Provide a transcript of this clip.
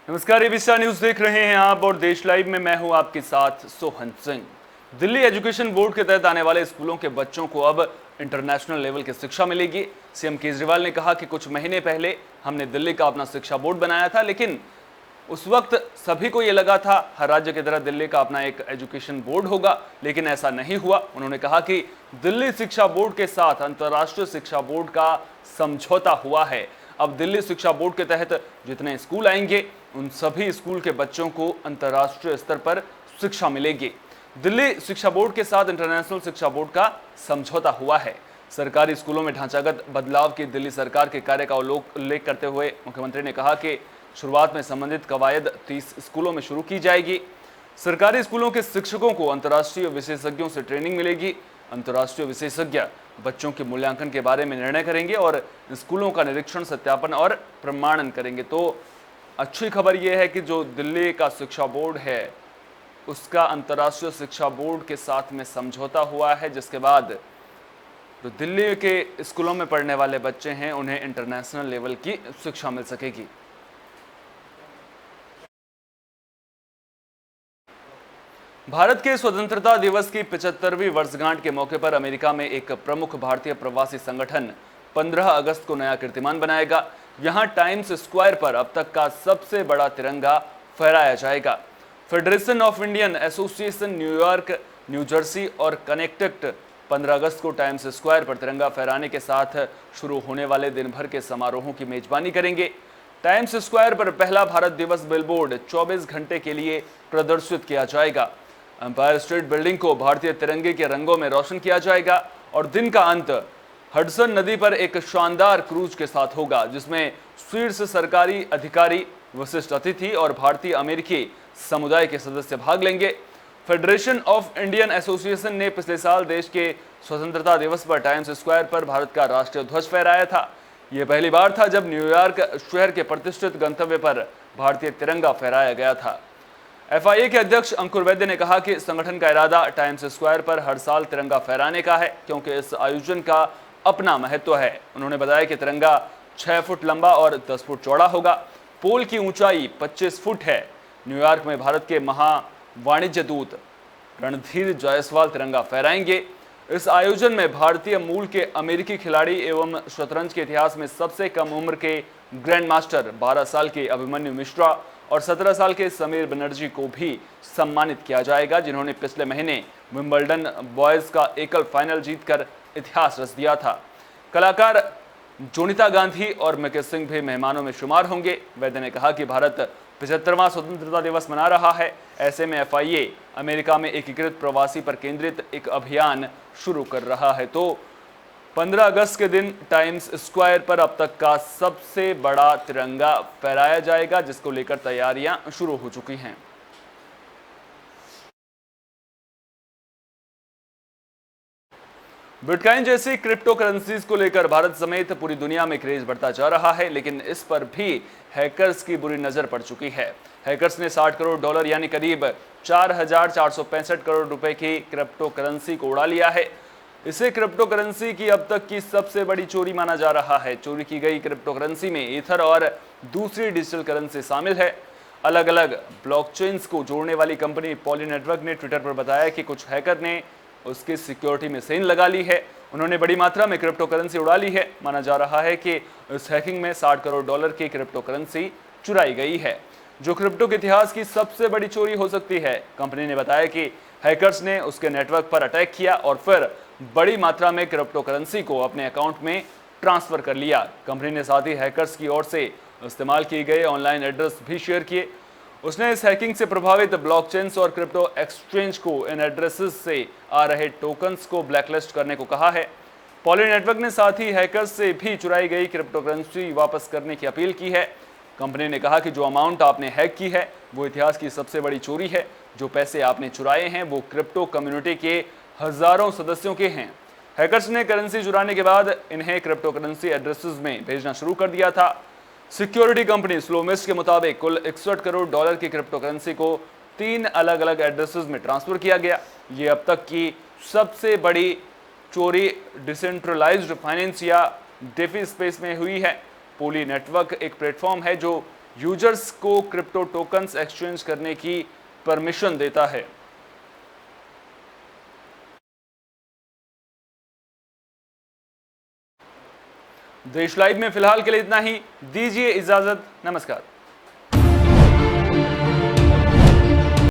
नमस्कार, AB star news देख रहे हैं आप और देश लाइव में मैं हूं आपके साथ सोहन सिंह। दिल्ली एजुकेशन बोर्ड के तहत आने वाले स्कूलों के बच्चों को अब इंटरनेशनल लेवल की शिक्षा मिलेगी। सीएम केजरीवाल ने कहा कि कुछ महीने पहले हमने दिल्ली का अपना शिक्षा बोर्ड बनाया था, लेकिन उस वक्त सभी को यह लगा था हर राज्य की तरह दिल्ली का अपना एक एजुकेशन बोर्ड होगा, लेकिन ऐसा नहीं हुआ। उन्होंने कहा कि दिल्ली शिक्षा बोर्ड के साथ अंतर्राष्ट्रीय शिक्षा बोर्ड का समझौता हुआ है। अब दिल्ली शिक्षा बोर्ड के तहत जितने स्कूल आएंगे उन सभी स्कूल के बच्चों को अंतर्राष्ट्रीय स्तर पर शिक्षा मिलेगी। दिल्ली शिक्षा बोर्ड के साथ इंटरनेशनल शिक्षा बोर्ड का समझौता हुआ है। सरकारी स्कूलों में ढांचागत बदलाव की दिल्ली सरकार के कार्य का उल्लेख करते हुए मुख्यमंत्री ने कहा कि शुरुआत में संबंधित कवायद 30 स्कूलों में शुरू की जाएगी। सरकारी स्कूलों के शिक्षकों को अंतर्राष्ट्रीय विशेषज्ञों से ट्रेनिंग मिलेगी। अंतर्राष्ट्रीय विशेषज्ञ बच्चों के मूल्यांकन के बारे में निर्णय करेंगे और स्कूलों का निरीक्षण, सत्यापन और प्रमाणन करेंगे। तो अच्छी खबर यह है कि जो दिल्ली का शिक्षा बोर्ड है उसका अंतर्राष्ट्रीय शिक्षा बोर्ड के साथ में समझौता हुआ है, जिसके बाद जो दिल्ली के स्कूलों में पढ़ने वाले बच्चे हैं उन्हें इंटरनेशनल लेवल की शिक्षा मिल सकेगी। भारत के स्वतंत्रता दिवस की 75वीं वर्षगांठ के मौके पर अमेरिका में एक प्रमुख भारतीय प्रवासी संगठन 15 अगस्त को नया कीर्तिमान बनाएगा। यहां टाइम्स स्क्वायर पर अब तक का सबसे बड़ा तिरंगा फहराया जाएगा। Federation of Indian association New York, new Jersey और कनेक्टिकट 15 अगस्त को टाइम्स स्क्वायर पर तिरंगा फहराने के साथ शुरू होने वाले दिन भर के समारोहों की मेजबानी करेंगे। टाइम्स स्क्वायर पर पहला भारत दिवस बिलबोर्ड 24 घंटे के लिए प्रदर्शित किया जाएगा। एम्पायर स्टेट बिल्डिंग को भारतीय तिरंगे के रंगों में रोशन किया जाएगा और दिन का अंत हडसन नदी पर एक शानदार क्रूज के साथ होगा, जिसमें शीर्ष सरकारी अधिकारी, विशिष्ट अतिथि और भारतीय अमेरिकी समुदाय के सदस्य भाग लेंगे। फेडरेशन ऑफ इंडियन एसोसिएशन ने पिछले साल देश के स्वतंत्रता दिवस पर टाइम्स स्क्वायर पर भारत का राष्ट्रीय ध्वज फहराया था। यह पहली बार था जब न्यूयॉर्क शहर के प्रतिष्ठित गंतव्य पर भारतीय तिरंगा फहराया गया था। एफआईए के अध्यक्ष अंकुर वैद्य ने कहा कि संगठन का इरादा टाइम्स स्क्वायर पर हर साल तिरंगा फहराने का है, क्योंकि इस आयोजन का अपना महत्व है। उन्होंने बताया कि तिरंगा 6 फुट लंबा और 10 फुट चौड़ा होगा। पोल की ऊंचाई 25 फुट है। न्यूयॉर्क में भारत के महा वाणिज्य दूत रणधीर जायसवाल तिरंगा फहराएंगे। इस आयोजन में भारतीय मूल के अमेरिकी खिलाड़ी एवं शतरंज के इतिहास में सबसे कम उम्र के ग्रैंड मास्टर 12 साल के अभिमन्यु मिश्रा और 17 साल के समीर बनर्जी को भी सम्मानित किया जाएगा, जिन्होंने पिछले महीने विंबलडन बॉयज का एकल फाइनल जीतकर इतिहास रच दिया था। कलाकार जोनिता गांधी और मिकी सिंह भी मेहमानों में शुमार होंगे। वैद्य ने कहा कि भारत 75वां स्वतंत्रता दिवस मना रहा है। ऐसे में एफआईए अमेरिका में एकीकृत प्रवासी पर केंद्रित एक अभियान शुरू कर रहा है। तो 15 अगस्त के दिन टाइम्स स्क्वायर पर अब तक का सबसे बड़ा तिरंगा फहराया जाएगा, जिसको लेकर तैयारियां शुरू हो चुकी हैं। बिटकॉइन जैसी क्रिप्टो करेंसीज को लेकर भारत समेत पूरी दुनिया में क्रेज बढ़ता जा रहा है, लेकिन इस पर भी हैकर्स की बुरी नजर पड़ चुकी है। हैकर्स ने 60 करोड़ डॉलर यानी करीब 4,465 करोड़ रुपए की क्रिप्टो करेंसी को उड़ा लिया है। इसे क्रिप्टो करेंसी की अब तक की सबसे बड़ी चोरी माना जा रहा है। चोरी की गई क्रिप्टो करेंसी में ईथर और दूसरी डिजिटल करेंसी शामिल है। अलग अलग ब्लॉकचेन्स को जोड़ने वाली कंपनी पॉली नेटवर्क ने ट्विटर पर बताया कि कुछ हैकर ने उसकी सिक्योरिटी में सेंध लगा ली है। उन्होंने बड़ी मात्रा में क्रिप्टो करेंसी उड़ा ली है। माना जा रहा है कि इस हैकिंग में 60 करोड़ डॉलर की क्रिप्टो करेंसी चुराई गई है, जो क्रिप्टो के इतिहास की सबसे बड़ी चोरी हो सकती है। कंपनी ने बताया कि हैकर्स ने उसके नेटवर्क पर अटैक किया और फिर बड़ी मात्रा में क्रिप्टो करेंसी को अपने अकाउंट में ट्रांसफर कर लिया। कंपनी ने साथ ही हैकर्स की ओर से इस्तेमाल किए गए ऑनलाइन एड्रेस भी शेयर किए। उसने इस हैकिंग से प्रभावित ब्लॉकचेन्स और क्रिप्टो एक्सचेंज को इन एड्रेसेस से आ रहे टोकन्स को ब्लैकलिस्ट करने को कहा है। पॉली नेटवर्क ने साथ ही हैकर्स से भी चुराई गई क्रिप्टो करेंसी वापस करने की अपील की है। कंपनी ने कहा कि जो अमाउंट आपने हैक की है वो इतिहास की सबसे बड़ी चोरी है। जो पैसे आपने चुराए हैं वो क्रिप्टो कम्युनिटी के हजारों सदस्यों के हैं। हैकर्स ने करेंसी चुराने के बाद इन्हें क्रिप्टो करेंसी एड्रेसेस में भेजना शुरू कर दिया था। सिक्योरिटी कंपनी स्लोमिस्ट के मुताबिक कुल 61 करोड़ डॉलर की क्रिप्टो करेंसी को 3 अलग अलग एड्रेसेस में ट्रांसफर किया गया। ये अब तक की सबसे बड़ी चोरी डिसेंट्रलाइज्ड फाइनेंस या डेफी स्पेस में हुई है। पोली नेटवर्क एक प्लेटफॉर्म है जो यूजर्स को क्रिप्टो टोकन्स एक्सचेंज करने की परमिशन देता है। देश लाइव में फिलहाल के लिए इतना ही। दीजिए इजाजत। नमस्कार।